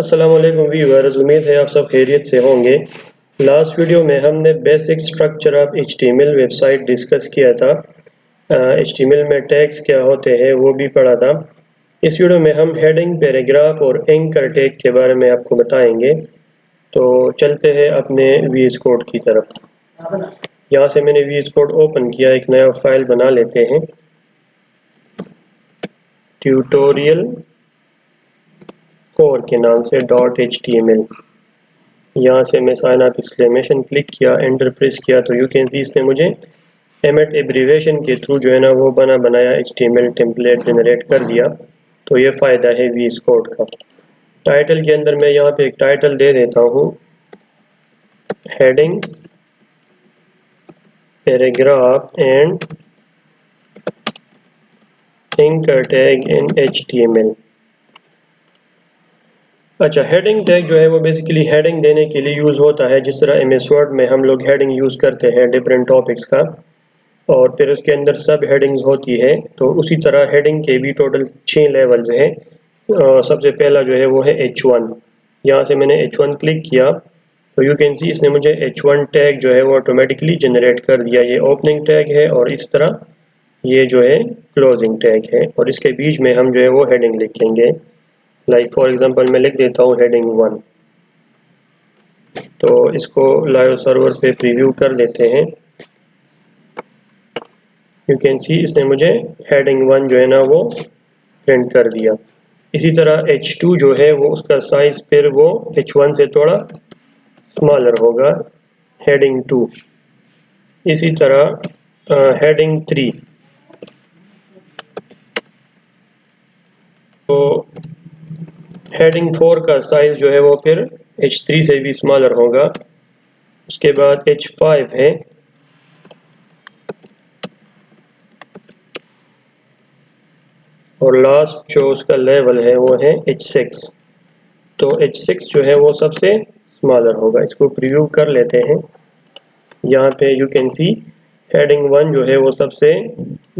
अस्सलाम वालेकुम व्यूअर्स, उम्मीद है आप सब खैरियत से होंगे। लास्ट वीडियो में हमने basic structure of HTML website discuss किया था। HTML में टैग्स क्या होते हैं वो भी पढ़ा था। इस वीडियो में हम हेडिंग, पैराग्राफ और एंकर टैग के बारे में आपको बताएंगे। तो चलते हैं अपने VS कोड की तरफ। यहाँ से मैंने VS कोड ओपन किया, एक नया फाइल बना लेते हैं। ट्यूटोरियल 4 के नाम से .html। यहाँ से मैं साइन अप एक्सक्लेमेशन क्लिक किया, एंटर प्रेस किया तो यू कैन सी इसने मुझे एमेट एब्रीवेशन के थ्रू जो है ना वो बनाया HTML टेम्पलेट जनरेट कर दिया। तो ये फ़ायदा है VS कोड का। टाइटल के अंदर मैं यहाँ पे एक टाइटल दे देता हूँ, heading, paragraph and anchor tag in HTML। अच्छा, हेडिंग टैग जो है वो बेसिकली हेडिंग देने के लिए यूज़ होता है, जिस तरह MS वर्ड में हम लोग हेडिंग यूज़ करते हैं डिफरेंट टॉपिक्स का, और फिर उसके अंदर सब हेडिंग्स होती है। तो उसी तरह हेडिंग के भी टोटल 6 लेवल्स हैं। सबसे पहला जो है वो है H1। यहाँ से मैंने H1 क्लिक किया तो यू कैन सी इसने मुझे H1 टैग जो है वो ऑटोमेटिकली जनरेट कर दिया। ये ओपनिंग टैग है और इस तरह ये जो है क्लोजिंग टैग है, और इसके बीच में हम जो है वो हेडिंग लिखेंगे। लाइक फॉर एग्जांपल मैं लिख देता हूँ हेडिंग 1। तो इसको लाइव सर्वर पे प्रीव्यू कर लेते हैं। यू कैन सी इसने मुझे हेडिंग 1 जो है ना वो प्रिंट कर दिया। इसी तरह H2 जो है वो उसका साइज फिर वो H1 से थोड़ा स्मॉलर होगा, हेडिंग 2। इसी तरह हेडिंग 3, तो हेडिंग 4 का साइज जो है वो फिर H3 से भी स्मॉलर होगा। उसके बाद H5 है, और लास्ट जो उसका लेवल है वो है H6। तो H6 जो है वो सबसे स्मॉलर होगा। इसको प्रीव्यू कर लेते हैं। यहाँ पे यू कैन सी हेडिंग 1 जो है वो सबसे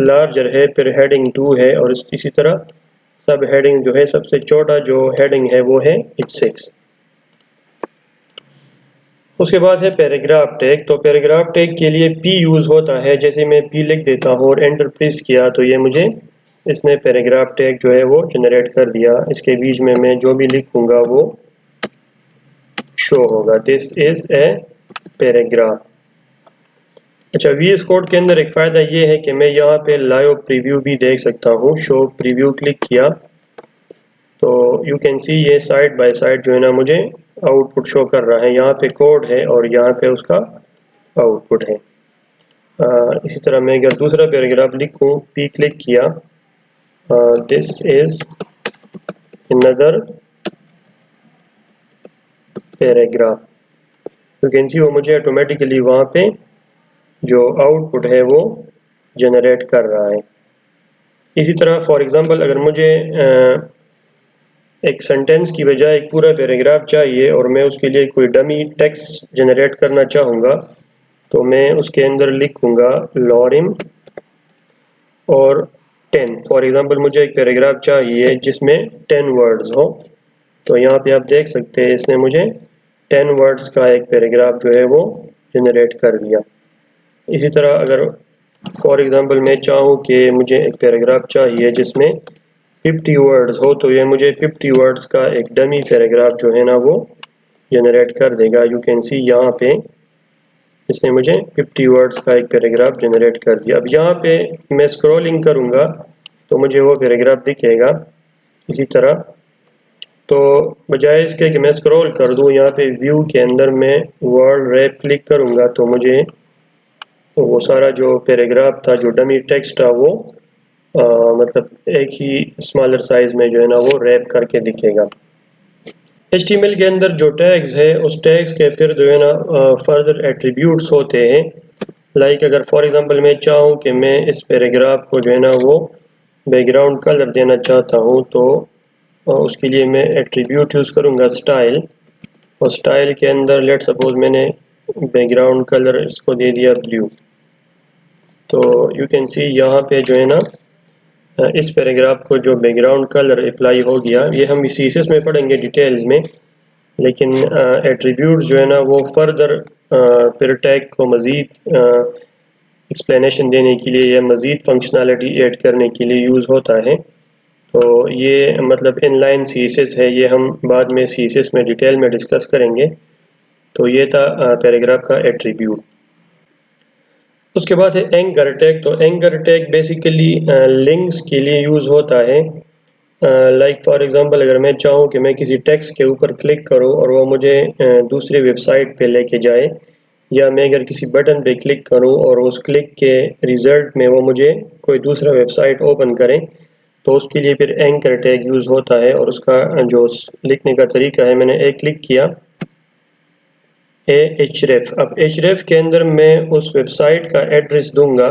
लार्जर है, फिर हेडिंग 2 है, और इसी तरह सब हेडिंग जो है सबसे छोटा जो हेडिंग है वो है H6। उसके बाद है पैराग्राफ टैग। तो पैराग्राफ टैग के लिए P यूज़ होता है। जैसे मैं P लिख देता हूँ और एंटर प्रेस किया तो ये मुझे इसने पैराग्राफ टैग जो है वो जनरेट कर दिया। इसके बीच में मैं जो भी लिखूंगा वो शो होगा, दिस इज ए पैराग्राफ। अच्छा, VS कोड के अंदर एक फ़ायदा ये है कि मैं यहाँ पे लाइव प्रीव्यू भी देख सकता हूँ। शो प्रीव्यू क्लिक किया तो यू कैन सी ये साइड बाय साइड जो है ना मुझे आउटपुट शो कर रहा है। यहाँ पे कोड है और यहाँ पे उसका आउटपुट है। इसी तरह मैं अगर दूसरा पैराग्राफ लिखूँ, P क्लिक किया, this is another paragraph. You can see वो मुझे ऑटोमेटिकली वहाँ पे जो आउटपुट है वो जनरेट कर रहा है। इसी तरह फॉर एग्जांपल अगर मुझे एक सेंटेंस की बजाय एक पूरा पैराग्राफ चाहिए और मैं उसके लिए कोई डमी टेक्स्ट जनरेट करना चाहूँगा, तो मैं उसके अंदर लिखूँगा लॉरिम और 10। फॉर एग्जांपल मुझे एक पैराग्राफ चाहिए जिसमें 10 वर्ड्स हो। तो यहाँ पे आप देख सकते हैं इसने मुझे 10 वर्ड्स का एक पैराग्राफ जो है वो जनरेट कर दिया। इसी तरह अगर फॉर एग्जांपल मैं चाहूँ कि मुझे एक पैराग्राफ चाहिए जिसमें 50 वर्ड्स हो, तो ये मुझे 50 वर्ड्स का एक डमी पैराग्राफ जो है ना वो जनरेट कर देगा। यू कैन सी यहाँ पे इसने मुझे 50 वर्ड्स का एक पैराग्राफ जनरेट कर दिया। अब यहाँ पे मैं स्क्रॉलिंग करूँगा तो मुझे वो पैराग्राफ दिखेगा इसी तरह। तो बजाय इसके कि मैं स्क्रॉल कर दूँ, यहाँ पे व्यू के अंदर मैं वर्ड रैप क्लिक करूँगा तो मुझे वो सारा जो पैराग्राफ था, जो डमी टेक्स्ट था, वो मतलब एक ही स्मॉलर साइज में जो है ना वो रैप करके दिखेगा। HTML के अंदर जो टैग्स है उस टैग्स के फिर जो है ना फर्दर एट्रीब्यूट्स होते हैं। लाइक अगर फॉर एग्जांपल मैं चाहूँ कि मैं इस पैराग्राफ को जो है ना वो बैकग्राउंड कलर देना चाहता हूँ, तो उसके लिए मैं एट्रीब्यूट यूज़ करूँगा स्टाइल, और स्टाइल के अंदर लेट सपोज मैंने बैकग्राउंड कलर इसको दे दिया ब्लू। तो यू कैन सी यहाँ पे जो है ना اس پیراگراف کو جو بیک گراؤنڈ کلر اپلائی ہو گیا، یہ ہم سی ایس ایس میں پڑھیں گے ڈیٹیلز میں، لیکن ایٹریبیوٹس جو ہے نا وہ فردر پھر ٹیگ کو مزید ایکسپلینیشن دینے کے لیے یا مزید فنکشنالٹی ایڈ کرنے کے لیے یوز ہوتا ہے۔ تو یہ مطلب inline C S S ہے، یہ ہم بعد میں سی ایس ایس میں ڈیٹیل میں ڈسکس کریں گے۔ تو یہ تھا پیراگراف کا ایٹریبیوٹ۔ اس کے بعد ہے اینکر ٹیگ۔ تو اینکر ٹیگ بیسیکلی لنکس کے لیے یوز ہوتا ہے۔ لائک فار ایگزامپل اگر میں چاہوں کہ میں کسی ٹیکسٹ کے اوپر کلک کروں اور وہ مجھے دوسری ویب سائٹ پہ لے کے جائے، یا میں اگر کسی بٹن پہ کلک کروں اور اس کلک کے ریزلٹ میں وہ مجھے کوئی دوسرا ویب سائٹ اوپن کریں، تو اس کے لیے پھر اینکر ٹیگ یوز ہوتا ہے۔ اور اس کا جو لکھنے کا طریقہ ہے، میں نے ایک کلک کیا href۔ اب href کے اندر میں اس ویب سائٹ کا ایڈریس دوں گا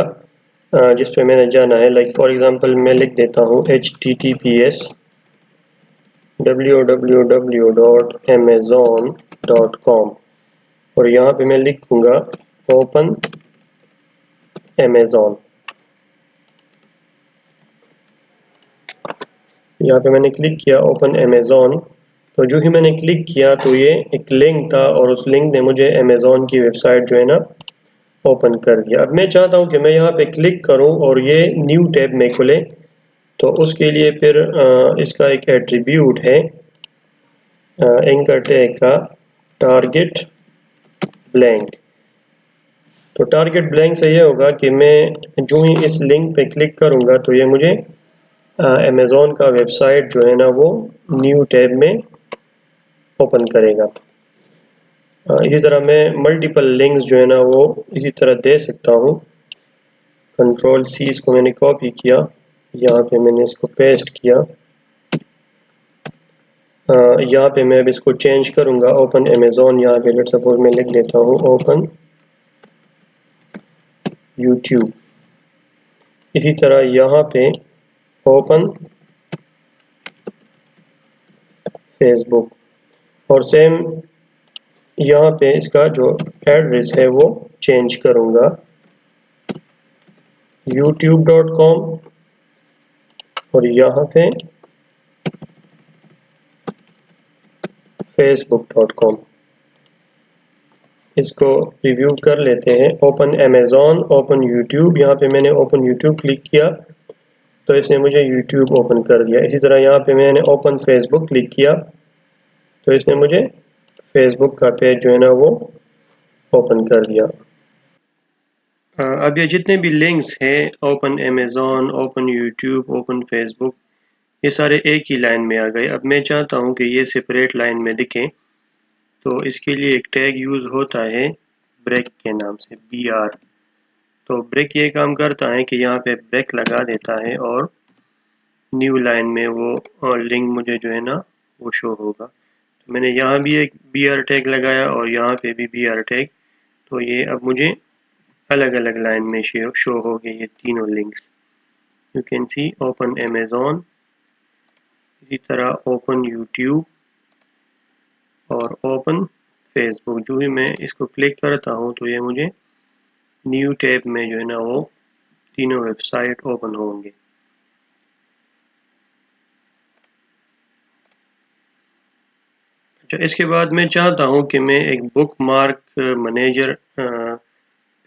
جس پہ میں نے جانا ہے۔ لائک فار ایگزامپل میں لکھ دیتا ہوں https www.amazon.com، اور یہاں پہ میں لکھوں گا اوپن Amazon۔ یہاں پہ میں نے کلک کیا اوپن Amazon، تو جو ہی میں نے کلک کیا تو یہ ایک لنک تھا، اور اس لنک نے مجھے Amazon کی ویب سائٹ جو ہے نا اوپن کر دیا۔ اب میں چاہتا ہوں کہ میں یہاں پہ کلک کروں اور یہ نیو ٹیب میں کھلے، تو اس کے لیے پھر اس کا ایک ایٹریبیوٹ ہے اینکر ٹیگ کا ٹارگٹ بلینک۔ تو ٹارگٹ بلینک سے یہ ہوگا کہ میں جو ہی اس لنک پہ کلک کروں گا تو یہ مجھے Amazon کا ویب سائٹ جو ہے نا وہ نیو ٹیب میں اوپن کرے گا۔ اسی طرح میں ملٹیپل لنکس جو ہے نا وہ اسی طرح دے سکتا ہوں۔ کنٹرول سی، اس کو میں نے کاپی کیا، یہاں پہ میں نے اس کو پیسٹ کیا۔ یہاں پہ میں اب اس کو چینج کروں گا اوپن Amazon، یہاں پہ لیٹ سپوز میں لکھ دیتا ہوں اوپن یوٹیوب۔ اسی طرح یہاں پہ اوپن فیس بک، اور سیم یہاں پہ اس کا جو ایڈریس ہے وہ چینج کروں گا youtube.com، اور یہاں پہ facebook.com۔ اس کو ریویو کر لیتے ہیں۔ اوپن Amazon، اوپن یوٹیوب، یہاں پہ میں نے اوپن یوٹیوب کلک کیا تو اس نے مجھے یوٹیوب اوپن کر دیا۔ اسی طرح یہاں پہ میں نے اوپن فیس بک کلک کیا تو اس نے مجھے فیس بک کا پیج جو ہے نا وہ اوپن کر دیا۔ اب یہ جتنے بھی لنکس ہیں open Amazon، open YouTube, open Facebook, یہ سارے ایک ہی لائن میں آ گئے۔ اب میں چاہتا ہوں کہ یہ سپریٹ لائن میں دکھیں، تو اس کے لیے ایک ٹیگ یوز ہوتا ہے بریک کے نام سے، BR۔ تو بریک یہ کام کرتا ہے کہ یہاں پہ بریک لگا دیتا ہے اور نیو لائن میں وہ لنک مجھے جو ہے نا وہ شو ہوگا۔ تو میں نے یہاں بھی ایک BR ٹیگ لگایا اور یہاں پہ بھی BR ٹیگ، تو یہ اب مجھے الگ الگ لائن میں شو ہو گئے یہ تینوں links. You can C open Amazon، اسی طرح اوپن یوٹیوب اور اوپن فیس بک۔ جو ہی میں اس کو کلک کرتا ہوں تو یہ مجھے نیو ٹیب میں جو ہے نا وہ تینوں ویب سائٹ اوپن ہوں گے۔ اچھا، اس کے بعد میں چاہتا ہوں کہ میں ایک بک مارک منیجر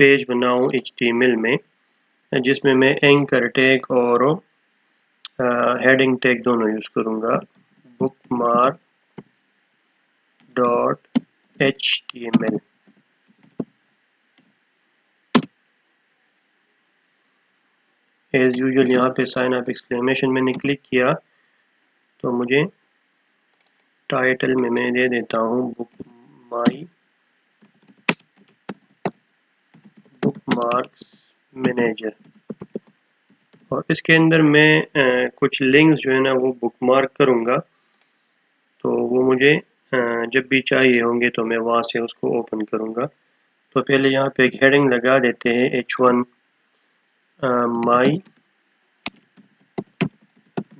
پیج بناؤں HTML میں، جس میں اینکر ٹیگ اور ہیڈنگ ٹیگ دونوں یوز کروں گا۔ بک مارک .html۔ ایز یوزول یہاں پہ سائن اپ ایکسکلیمیشن میں نے کلک کیا تو مجھے ٹائٹل میں دے دیتا ہوں بک مارکس مینیجر، اور اس کے اندر میں کچھ لنکس جو ہے نا وہ بک مارک کروں گا، تو وہ مجھے جب بھی چاہیے ہوں گے تو میں وہاں سے اس کو اوپن کروں گا۔ تو پہلے یہاں پہ ایک ہیڈنگ لگا دیتے ہیں H1 مائی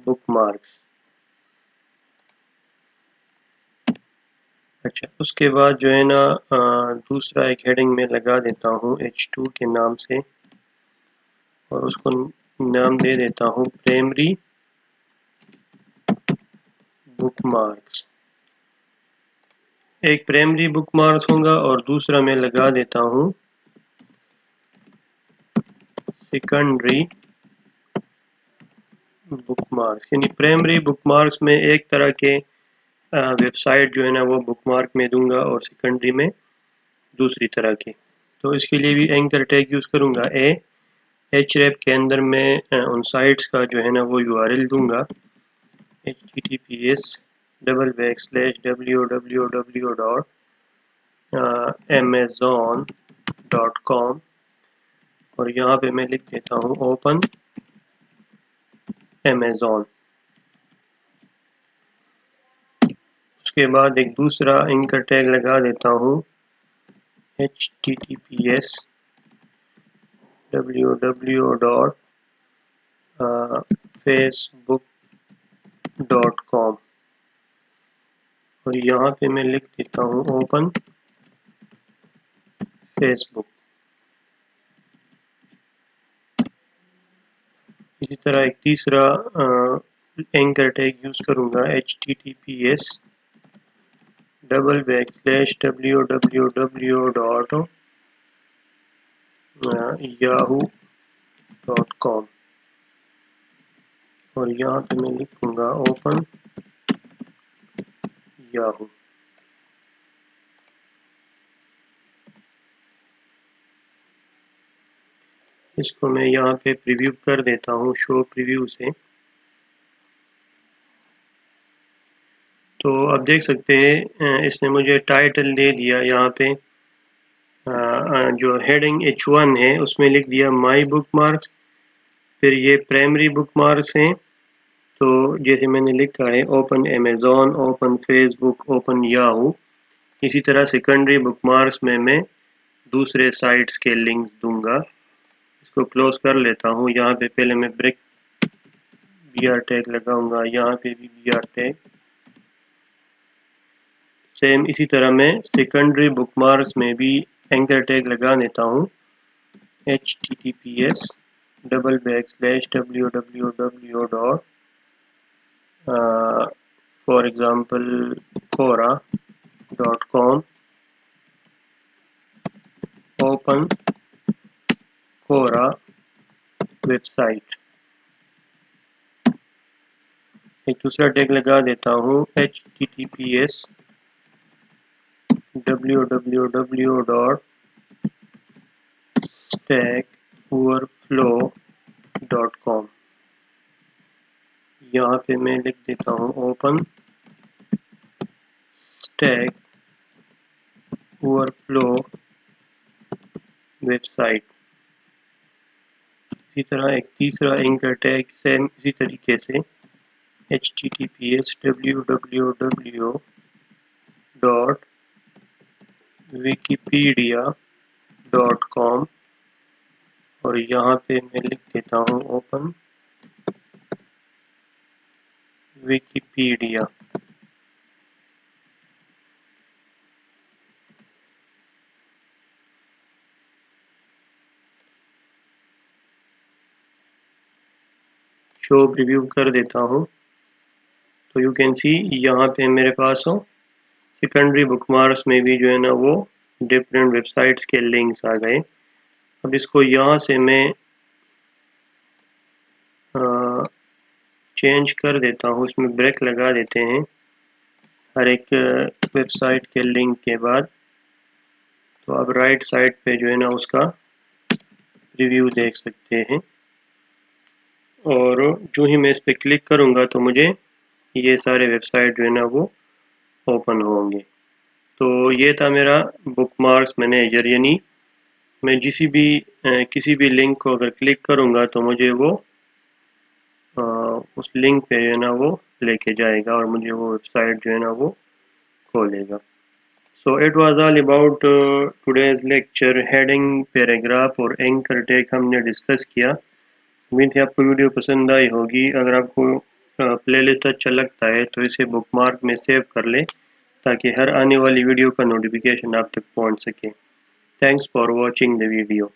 بک مارکس۔ اچھا، اس کے بعد جو ہے نا دوسرا ایک ہیڈنگ میں لگا دیتا ہوں H2 کے نام سے، اور اس کو नाम दे देता हूँ प्राइमरी बुकमार्क्स। एक प्राइमरी बुकमार्क्स होगा और दूसरा मैं लगा देता हूँ सेकेंडरी बुकमार्क्स। यानी प्राइमरी बुकमार्क्स में एक तरह के वेबसाइट जो है ना वो बुकमार्क में दूंगा और सेकेंडरी में दूसरी तरह के। तो इसके लिए भी एंकर टैग यूज़ करूंगा। href के अंदर मैं उन साइट्स का जो है ना वो URL दूंगा https://www.amazon.com और यहाँ पे मैं लिख देता हूँ ओपन Amazon। उसके बाद एक दूसरा एंकर टैग लगा देता हूँ https://facebook.com और यहाँ पे मैं लिख देता हूँ ओपन फेसबुक। इसी तरह एक तीसरा एंकर टैग यूज़ करूँगा https://www.yahoo.com और यहाँ पे मैं लिखूँगा ओपन याहू। इसको मैं यहाँ पे प्रीव्यू कर देता हूँ शो प्रीव्यू से। तो अब देख सकते हैं इसने मुझे टाइटल दे दिया। यहाँ पे जो हेडिंग H1 है उसमें लिख दिया माई बुकमार्क्स। फिर ये प्राइमरी बुकमार्क्स हैं तो जैसे मैंने लिखा है open Amazon, open Facebook, open Yahoo. इसी तरह सेकेंडरी बुकमार्क्स में मैं दूसरे साइट्स के लिंक दूंगा। इसको क्लोज कर लेता हूँ। यहाँ पे पहले मैं ब्रेक BR टैग लगाऊंगा, यहाँ पे भी BR टैग सेम। इसी तरह मैं सेकेंडरी बुकमार्क्स में भी एंकर टैग लगा देता हूँ https://www. for example quora.com open Quora website. एक दूसरा टैग लगा देता हूँ https://www.stackoverflow.com। यहाँ पे मैं लिख देता हूँ ओपन स्टैक ओवरफ्लो वेबसाइट। इसी तरह एक तीसरा एंकर टैग सेम इसी तरीके से https://www.wikipedia.com और यहाँ पे मैं लिख देता हूँ ओपन विकिपीडिया। शो प्रीव्यू कर देता हूँ तो यू कैन सी यहाँ पे मेरे पास हो सेकेंडरी बुकमार्क्स में भी जो है ना वो डिफरेंट वेबसाइट्स के लिंक्स आ गए। अब इसको यहाँ से मैं चेंज कर देता हूँ, इसमें ब्रेक लगा देते हैं हर एक वेबसाइट के लिंक के बाद। तो अब राइट साइड पे जो है ना उसका रिव्यू देख सकते हैं और जो ही मैं इस पर क्लिक करूँगा तो मुझे ये सारे वेबसाइट जो है ना वो ओपन होंगे। तो ये था मेरा बुकमार्क्स मैनेजर। यानी मैं किसी भी लिंक को अगर क्लिक करूँगा तो मुझे वो उस लिंक पे जो है ना वो लेके जाएगा और मुझे वो वेबसाइट जो है ना वो खोलेगा। So it was all about today's lecture। Heading, paragraph और एंकर टैग हमने डिस्कस किया। उम्मीद है आपको वीडियो पसंद आई होगी। अगर आपको प्लेलिस्ट अच्छा लगता है तो इसे बुकमार्क में सेव कर लें ताकि हर आने वाली वीडियो का नोटिफिकेशन आप तक पहुंच सके। Thanks for watching the video.